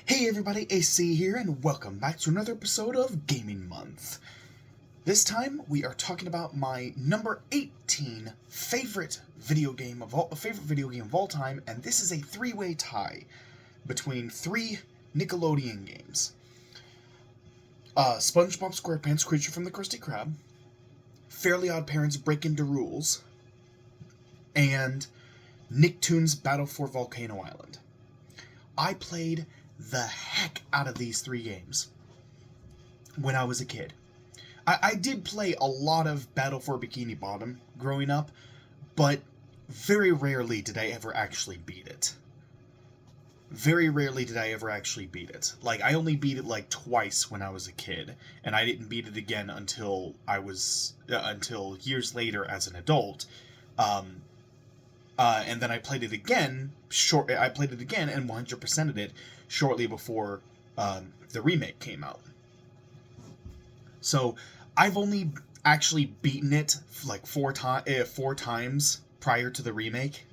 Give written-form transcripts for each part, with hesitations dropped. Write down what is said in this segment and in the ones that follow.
Hey everybody, AC here, and welcome back to another episode of Gaming Month. This time we are talking about my number 18 favorite video game of all time, and this is a three-way tie between three Nickelodeon games: SpongeBob SquarePants: Creature from the Krusty Krab, Fairly Odd Parents: Break Into Rules, and Nicktoons Battle for Volcano Island. I played the heck out of these three games when I was a kid. I did play a lot of Battle for Bikini Bottom growing up, but very rarely did I ever actually beat it. Like, I only beat it like twice when I was a kid, and I didn't beat it again until until years later as an adult. And then I played it again. I played it again and 100%ed it shortly before the remake came out. So I've only actually beaten it like four times prior to the remake.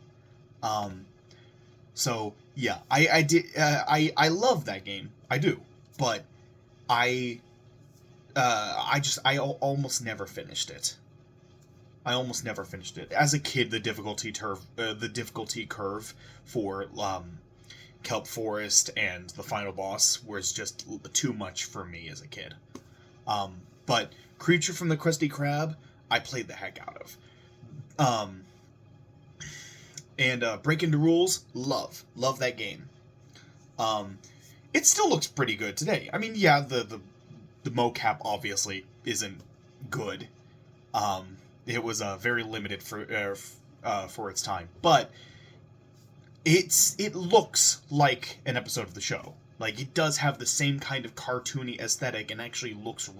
So yeah, I love that game. I do, but I almost never finished it. As a kid, the difficulty curve for Kelp Forest and the final boss was just too much for me as a kid. But Creature from the Krusty Krab, I played the heck out of. And Break Into Rules, love that game. It still looks pretty good today. I mean, yeah, the mocap obviously isn't good. It was very limited for its time, but it looks like an episode of the show. Like, it does have the same kind of cartoony aesthetic and actually looks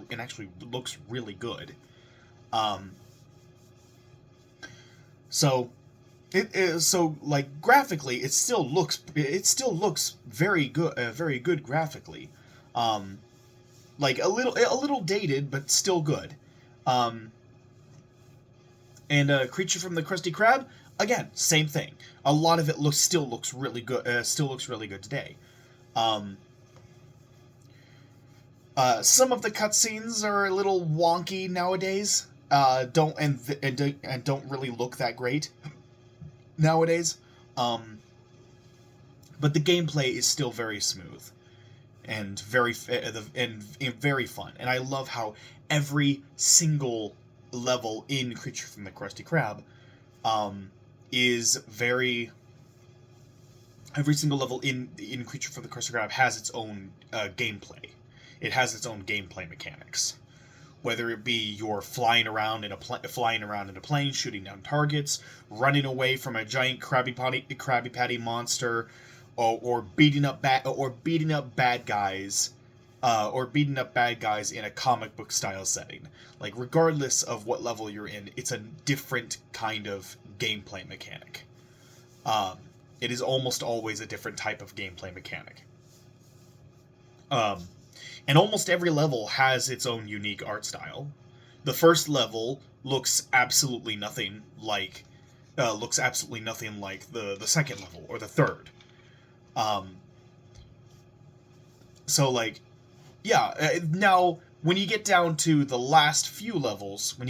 really good. So like graphically, it still looks very good graphically. Like a little dated, but still good. And Creature from the Krusty Krab, again, same thing. A lot of it still looks really good today. Some of the cutscenes are a little wonky nowadays. Don't really look that great nowadays. But the gameplay is still very smooth and very fun. And I love how every single level in Creature from the Krusty Krab every single level in Creature from the Krusty Krab has its own gameplay. It has its own gameplay mechanics. Whether it be you're flying around in a plane, shooting down targets, running away from a giant Krabby Patty monster, or beating up bad guys. Or beating up bad guys in a comic book style setting. Like, regardless of what level you're in, it's a different kind of gameplay mechanic. It is almost always a different type of gameplay mechanic. And almost every level has its own unique art style. The first level looks absolutely nothing like the second level or the third. So, like, yeah, now, when you get down to the last few levels, the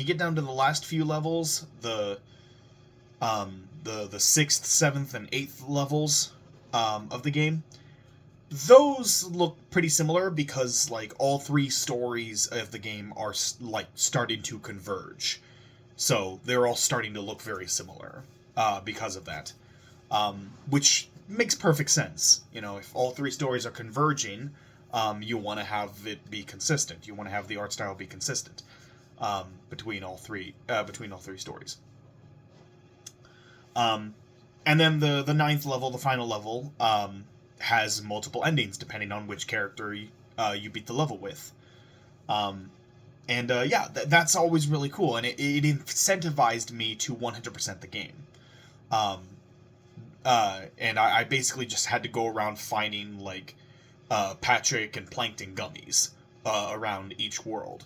6th, 7th, and 8th levels of the game, those look pretty similar because, like, all three stories of the game are, like, starting to converge. So, they're all starting to look very similar because of that. Which makes perfect sense. You know, if all three stories are converging, you want to have it be consistent. You want to have the art style be consistent between all three stories. And then the 9th level, the final level, has multiple endings depending on which character you beat the level with. That's always really cool, and it incentivized me to 100% the game. And I basically just had to go around finding, like, Patrick and Plankton gummies around each world,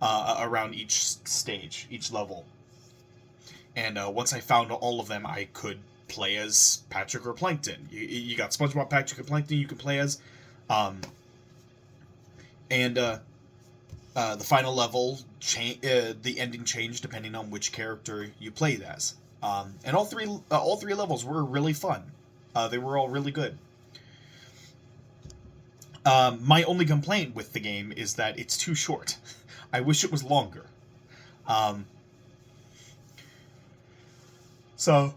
around each stage, each level. And once I found all of them, I could play as Patrick or Plankton. You got SpongeBob, Patrick, and Plankton you can play as. Um, and the final level, the ending changed depending on which character you played as. And all three levels were really fun. They were all really good. My only complaint with the game is that it's too short. I wish it was longer. Um, so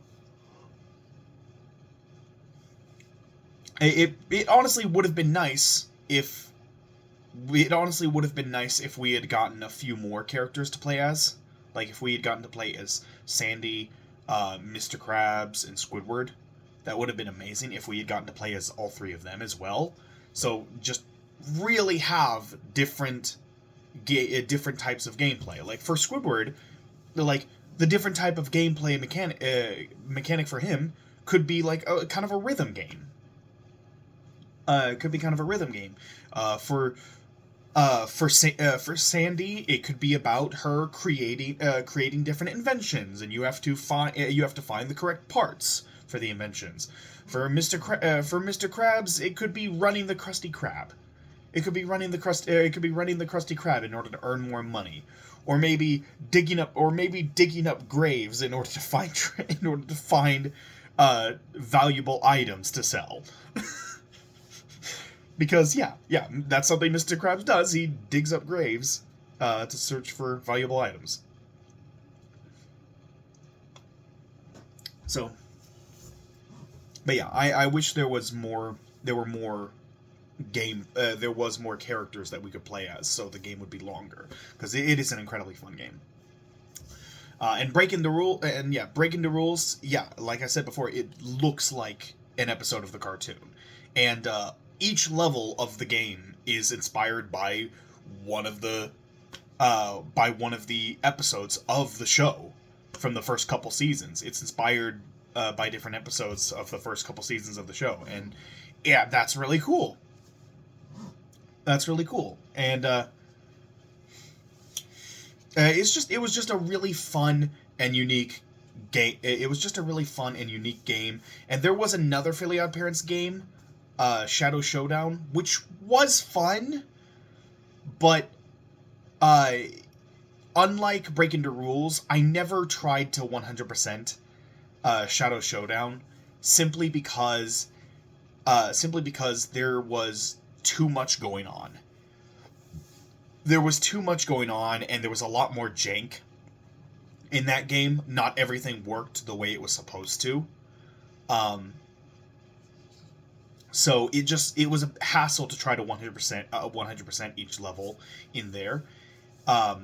it honestly would have been nice if we had gotten a few more characters to play as. Like if we had gotten to play as Sandy, Mr. Krabs, and Squidward. That would have been amazing if we had gotten to play as all three of them as well. So just really have different types of gameplay. Like for Squidward, the different type of gameplay mechanic for him could be like a kind of a rhythm game. It could be kind of a rhythm game. For Sandy, it could be about her creating different inventions, and you have to find the correct parts for the inventions. For Mr. Krabs, it could be running the Krusty Krab. It could be running the Krusty Krab in order to earn more money, or maybe digging up graves in order to find valuable items to sell. Because yeah, that's something Mr. Krabs does. He digs up graves to search for valuable items. So, but yeah, I wish there was more. There were more there was more characters that we could play as, so the game would be longer, because it is an incredibly fun game. And breaking the rules. Yeah, like I said before, it looks like an episode of the cartoon, and each level of the game is inspired by one of the episodes of the show from the first couple seasons. It's inspired by different episodes of the first couple seasons of the show, and yeah, that's really cool. That's really cool, and it was just a really fun and unique game. It was just a really fun and unique game, and there was another Fairly Odd Parents game, Shadow Showdown, which was fun, but unlike Breaking the Rules, I never tried to 100% Shadow Showdown, simply because there was too much going on. There was too much going on, and there was a lot more jank in that game. Not everything worked the way it was supposed to. So it was a hassle to try to 100% each level in there.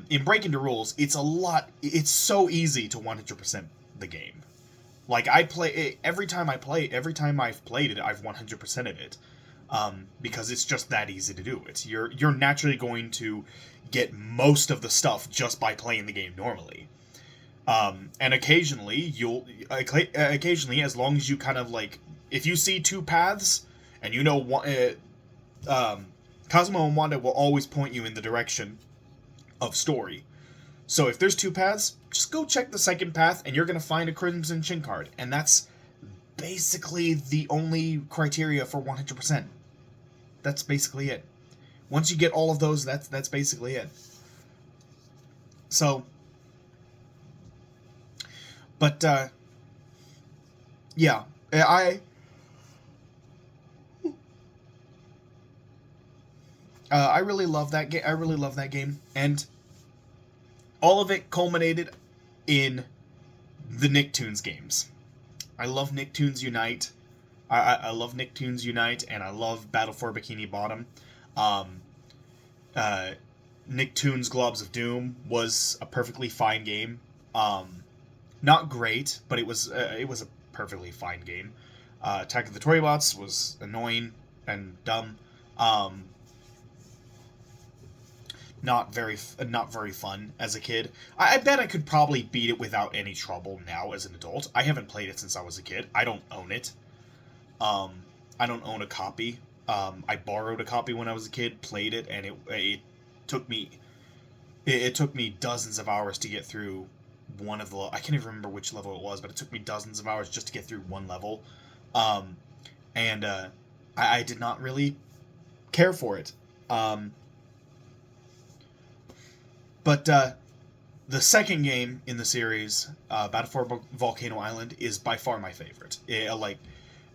In Breaking the Rules, it's so easy to 100% the game. Like every time I've played it, I've 100%ed it. Because it's just that easy to do it. You're naturally going to get most of the stuff just by playing the game normally. And occasionally, as long as you kind of like, if you see two paths, and you know, Cosmo and Wanda will always point you in the direction of story. So if there's two paths, just go check the second path, and you're going to find a Crimson Chin card. And that's basically the only criteria for 100%. That's basically it. Once you get all of those, that's basically it. So, but yeah, I really love that game. I really love that game, and all of it culminated in the Nicktoons games. I love Nicktoons Unite. I love Nicktoons Unite, and I love Battle for Bikini Bottom. Nicktoons Globs of Doom was a perfectly fine game. Not great, but it was a perfectly fine game. Attack of the Toybots was annoying and dumb. Not very fun as a kid. I bet I could probably beat it without any trouble now as an adult. I haven't played it since I was a kid. I don't own it. I don't own a copy. I borrowed a copy when I was a kid, played it, and it took me dozens of hours to get through one of the. I can't even remember which level it was, but it took me dozens of hours just to get through one level. I did not really care for it. But the second game in the series, Battlefield Volcano Island, is by far my favorite.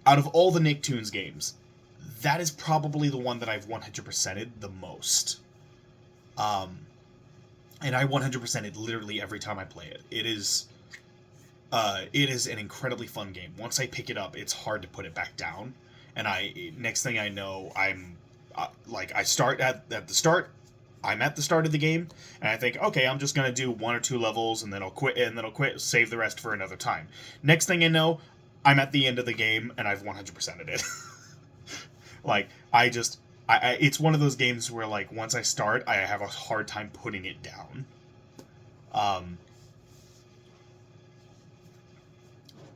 Out of all the Nicktoons games, that is probably the one that I've 100%ed the most. And I 100%ed literally every time I play it. It is an incredibly fun game. Once I pick it up, it's hard to put it back down. And next thing I know, I'm I start at the start. I'm at the start of the game, and I think, okay, I'm just gonna do 1 or 2 levels, and then I'll quit, save the rest for another time. Next thing I know, I'm at the end of the game, and I've 100%ed it. It's one of those games where, once I start, I have a hard time putting it down.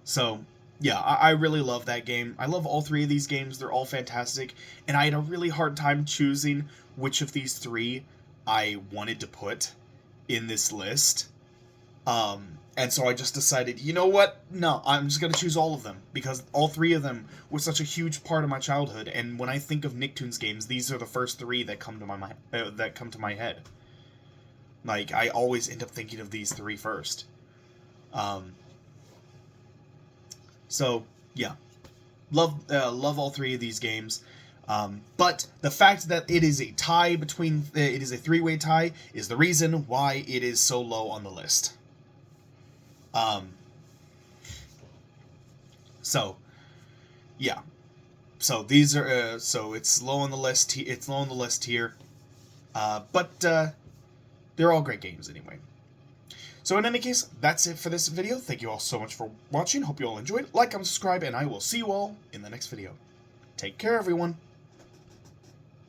So, yeah, I really love that game. I love all 3 of these games. They're all fantastic, and I had a really hard time choosing which of these 3 I wanted to put in this list. And so I just decided, you know what? No, I'm just going to choose all of them, because all 3 of them were such a huge part of my childhood, and when I think of Nicktoons games, these are the first 3 that come to my head. I always end up thinking of these 3 first. So, yeah. Love all 3 of these games. But the fact that it is a tie it is a 3-way tie, is the reason why it is so low on the list. So, yeah. So these are, so it's low on the list. It's low on the list here. But they're all great games anyway. So in any case, that's it for this video. Thank you all so much for watching. Hope you all enjoyed. Like, comment, subscribe, and I will see you all in the next video. Take care, everyone.